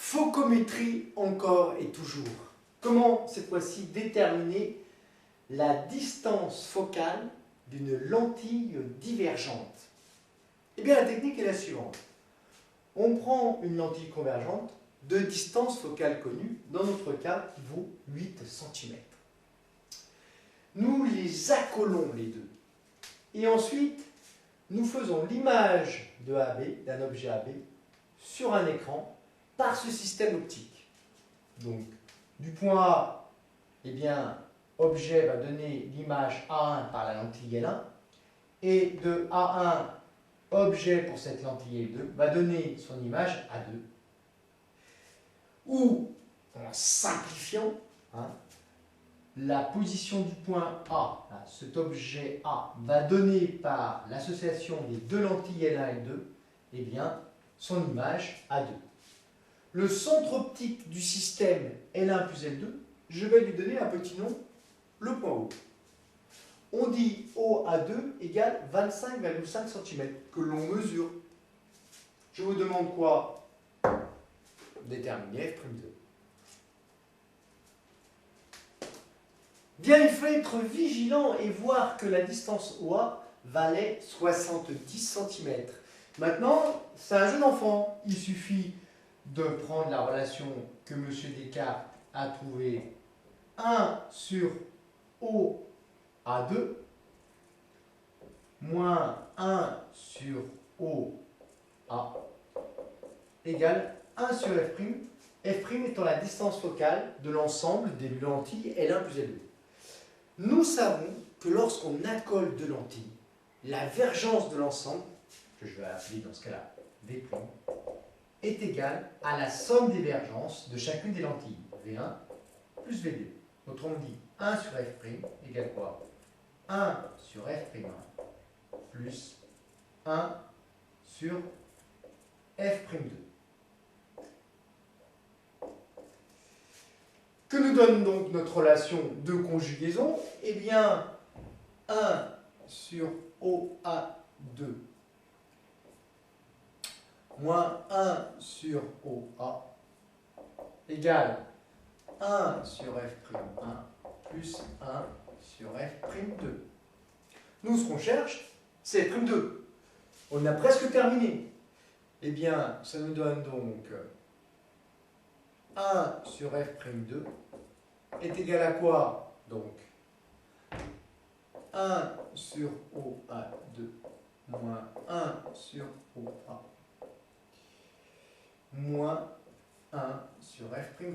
Focométrie encore et toujours. Comment cette fois-ci déterminer la distance focale d'une lentille divergente? Eh bien, la technique est la suivante. On prend une lentille convergente de distance focale connue, dans notre cas qui vaut 8 cm. Nous les accolons les deux. Et ensuite, nous faisons l'image de AB, d'un objet AB, sur un écran par ce système optique. Donc, du point A, eh bien, objet va donner l'image A1 par la lentille L1, et de A1, objet pour cette lentille L2, va donner son image A2. Ou, en simplifiant, la position du point A, cet objet A, va donner par l'association des deux lentilles L1 et L2, eh bien, son image A2. Le centre optique du système L1 plus L2, je vais lui donner un petit nom, le point O. On dit OA2 égale 25,5 cm, que l'on mesure. Je vous demande quoi? Déterminer F'2. Bien, il faut être vigilant et voir que la distance OA valait 70 cm. Maintenant, c'est un jeu d'enfant. Il suffit de prendre la relation que M. Descartes a trouvée 1 sur OA2 moins 1 sur OA égale 1 sur F', F' étant la distance focale de l'ensemble des lentilles L1 plus L2. Nous savons que lorsqu'on accole deux lentilles, la vergence de l'ensemble, que je vais appeler dans ce cas-là V', est égale à la somme des vergences de chacune des lentilles, V1 plus V2. Autrement dit, 1 sur F' égale quoi? 1 sur F'1 plus 1 sur F'2. Que nous donne donc notre relation de conjugaison? Eh bien, 1 sur OA2 moins 1 sur OA égale 1 sur F'1 plus 1 sur F'2. Nous, ce qu'on cherche, c'est F'2. On a presque terminé. Eh bien, ça nous donne donc 1 sur F'2 est égal à quoi? Donc, 1 sur OA2 moins 1 sur OA moins 1 sur F'1.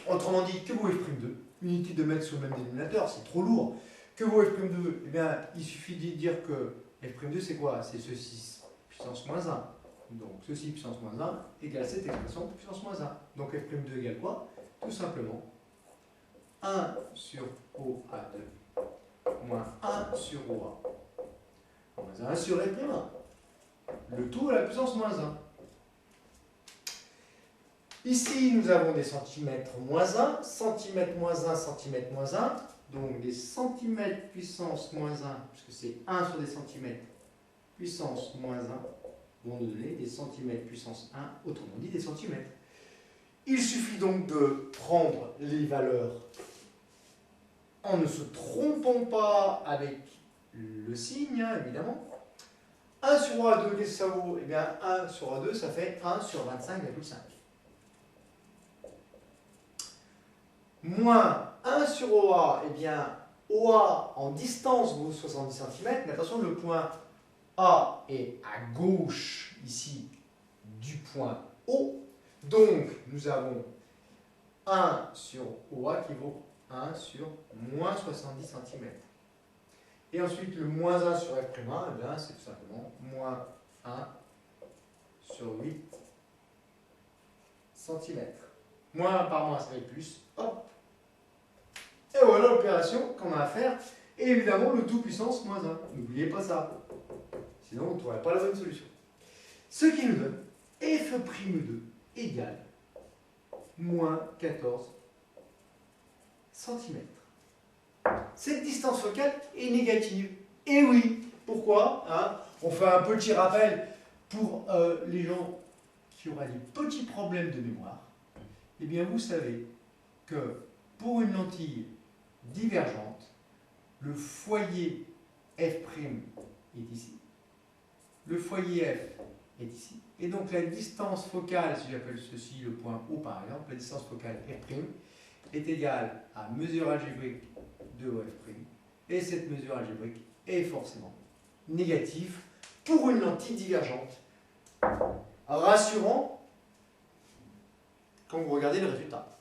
Autrement dit, que vaut F'2? Unité de mètre sur le même dénominateur, c'est trop lourd. Que vaut F'2? Eh bien, il suffit de dire que F'2, c'est quoi? C'est ceci puissance moins 1. Donc, ceci puissance moins 1 égale cette expression puissance moins 1. Donc, F'2 égale quoi? Tout simplement 1 sur OA2 moins 1 sur OA moins 1 sur F'1. Le tout à la puissance moins 1. Ici, nous avons des centimètres moins 1, centimètre moins 1, centimètre moins 1. Donc, des centimètres puissance moins 1, puisque c'est 1 sur des centimètres puissance moins 1, vont nous donner des centimètres puissance 1, autrement dit des centimètres. Il suffit donc de prendre les valeurs en ne se trompant pas avec le signe, évidemment. 1 sur OA2, qu'est-ce que ça vaut? Eh bien, 1 sur OA2, ça fait 1 sur 25,5. Moins 1 sur OA, eh bien, OA en distance vaut 70 cm, mais attention, le point A est à gauche, ici, du point O. Donc, nous avons 1 sur OA qui vaut 1 sur moins 70 cm. Et ensuite, le moins 1 sur F'1, eh bien, c'est tout simplement moins 1 sur 8 cm. Moins 1 par moins, ça fait plus. Hop. Et voilà l'opération qu'on a à faire. Et évidemment, le tout puissance moins 1. N'oubliez pas ça. Sinon, on ne trouverait pas la bonne solution. Ce qui nous donne F'2 égale moins 14 cm. Cette distance focale est négative. Et oui, pourquoi? On fait un petit rappel pour les gens qui qui aura des petits problèmes de mémoire, eh bien vous savez que pour une lentille divergente, le foyer f' est ici, le foyer f est ici, et donc la distance focale, si j'appelle ceci le point O par exemple, la distance focale f' est égale à mesure algébrique de OF', et cette mesure algébrique est forcément négative pour une lentille divergente. Rassurant quand vous regardez le résultat.